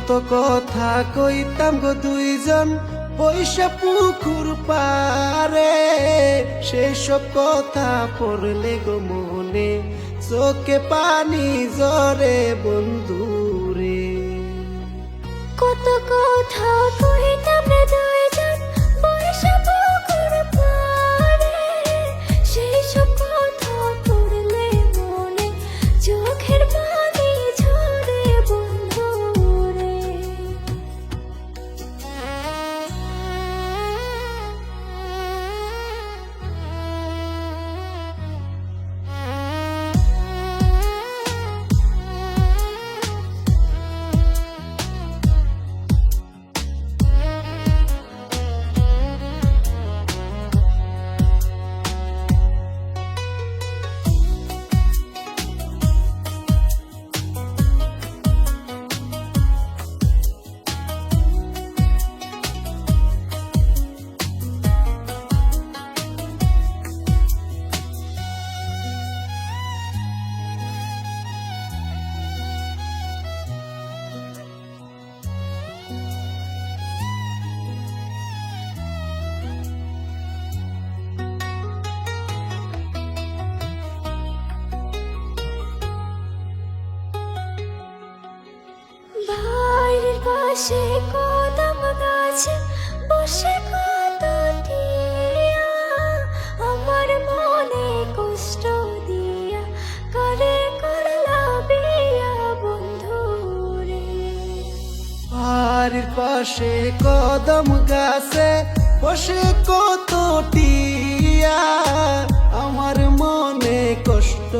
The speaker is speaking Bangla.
কত কথা কইতাম গো দুইজন বৈশা পুকুর পারে, সেই সব কথা পড়লে গো মনে চোখে পানি জরে বন্ধুরে। কত কথা কইতাম রে দুইজন বৈশা পুকুর পারে, সেই সব কথা পড়লে মনে চোখের পানি ঝরে বন্ধুরে। বাড়ির পাশে কদম গাছে বসে কত টিয়া, আমার মনে কষ্ট দিয়া করে করলা বিয়া বন্ধুরে। বাড়ির পাশে কদম গাছে বসে কত টিয়া, আমার মনে কষ্ট